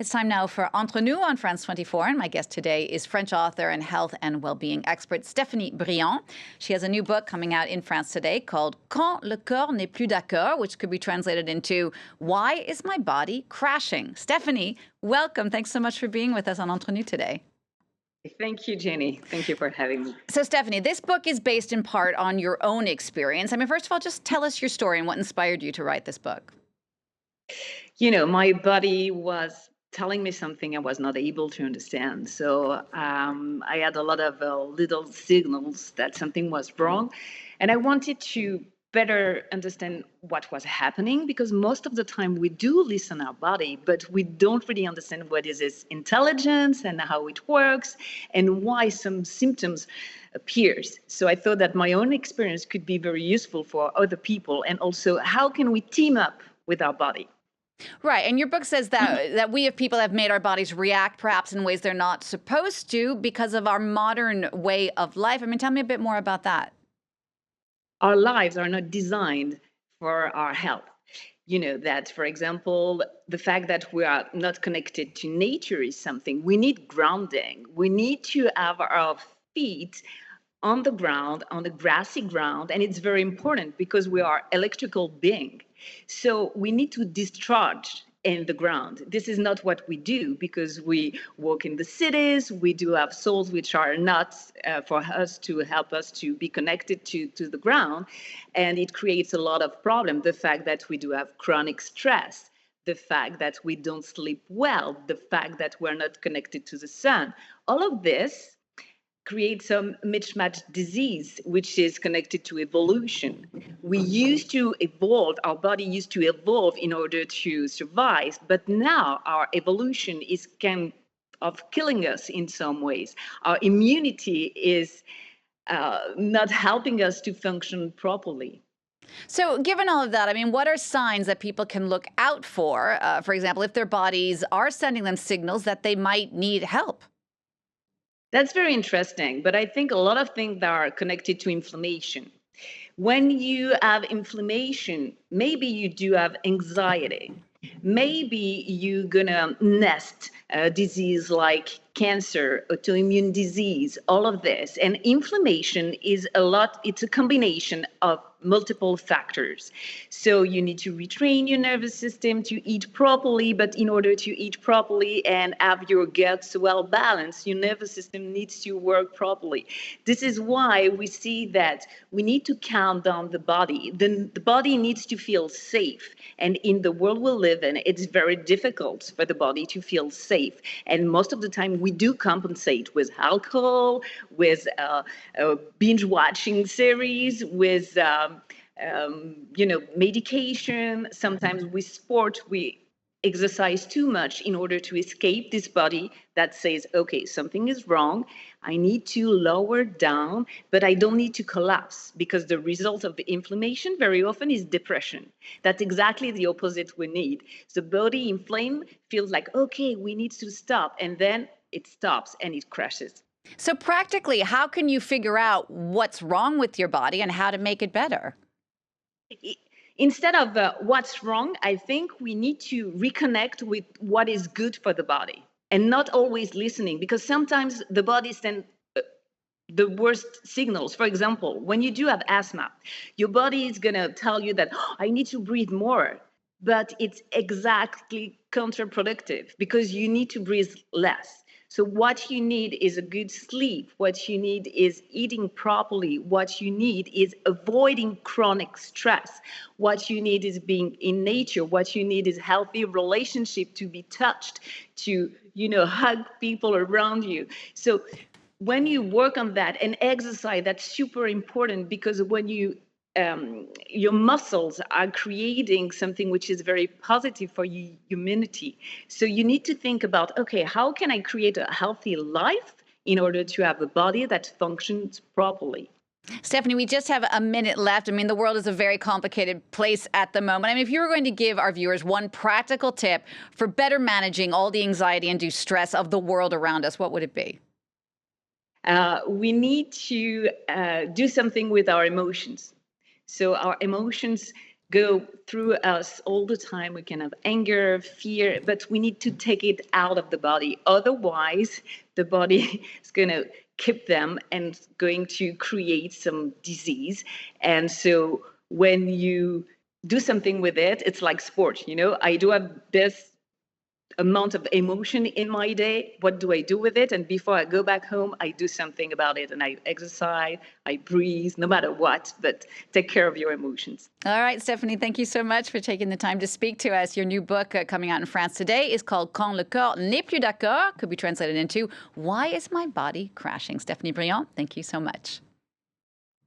It's time now for Entre Nous on France 24, and my guest today is French author and health and well-being expert Stéphanie Brillant. She has a new book coming out in France today called Quand le corps n'est plus d'accord, which could be translated into Why is my body crashing? Stéphanie, welcome. Thanks so much for being with us on Entre Nous today. Thank you, Jenny. Thank you for having me. So, Stéphanie, this book is based in part on your own experience. First of all, just tell us your story and what inspired you to write this book. My body was telling me something I was not able to understand. So I had a lot of little signals that something was wrong. And I wanted to better understand what was happening, because most of the time we do listen our body, but we don't really understand what is its intelligence and how it works and why some symptoms appears. So I thought that my own experience could be very useful for other people, and also how can we team up with our body. Right. And your book says that we as people have made our bodies react perhaps in ways they're not supposed to because of our modern way of life. Tell me a bit more about that. Our lives are not designed for our health. That, for example, the fact that we are not connected to nature is something. We need grounding. We need to have our feet on the ground, on the grassy ground, and it's very important because we are electrical being. So we need to discharge in the ground. This is not what we do because we walk in the cities. We do have souls which are not for us to help us to be connected to the ground, and it creates a lot of problem. The fact that we do have chronic stress, the fact that we don't sleep well, the fact that we're not connected to the sun, all of this create some mismatched disease, which is connected to evolution. We used to evolve, our body used to evolve in order to survive, but now our evolution is kind of killing us in some ways. Our immunity is not helping us to function properly. So given all of that, what are signs that people can look out for example, if their bodies are sending them signals that they might need help? That's very interesting, but I think a lot of things are connected to inflammation. When you have inflammation, maybe you do have anxiety. Maybe you're gonna nest a disease like cancer, autoimmune disease, all of this. And inflammation it's a combination of multiple factors. So you need to retrain your nervous system to eat properly, but in order to eat properly and have your guts well balanced, your nervous system needs to work properly. This is why we see that we need to calm down the body. The body needs to feel safe. And in the world we live in, it's very difficult for the body to feel safe. And most of the time we do compensate with alcohol, with binge watching series, with medication. Sometimes with sport, we exercise too much in order to escape this body that says, okay, something is wrong. I need to lower down, but I don't need to collapse, because the result of the inflammation very often is depression. That's exactly the opposite we need. The body inflamed feels like, okay, we need to stop. And then it stops and it crashes. So practically, how can you figure out what's wrong with your body and how to make it better? Instead of what's wrong, I think we need to reconnect with what is good for the body and not always listening, because sometimes the body sends the worst signals. For example, when you do have asthma, your body is going to tell you that, "Oh, I need to breathe more." But it's exactly counterproductive because you need to breathe less. So what you need is a good sleep. What you need is eating properly. What you need is avoiding chronic stress. What you need is being in nature. What you need is healthy relationship, to be touched, to, hug people around you. So when you work on that, and exercise, that's super important, because when your muscles are creating something which is very positive for your immunity. So you need to think about, okay, how can I create a healthy life in order to have a body that functions properly? Stéphanie, we just have a minute left. The world is a very complicated place at the moment. If you were going to give our viewers one practical tip for better managing all the anxiety and stress of the world around us, what would it be? We need to do something with our emotions. So our emotions go through us all the time. We can have anger, fear, but we need to take it out of the body. Otherwise, the body is going to keep them and going to create some disease. And so when you do something with it, it's like sport. I do have this amount of emotion in my day. What do I do with it? And before I go back home, I do something about it, and I exercise, I breathe, no matter what, but take care of your emotions. All right, Stephanie, thank you so much for taking the time to speak to us. Your new book coming out in France today is called Quand le corps n'est plus d'accord, could be translated into Why is my body crashing? Stéphanie Brillant, thank you so much.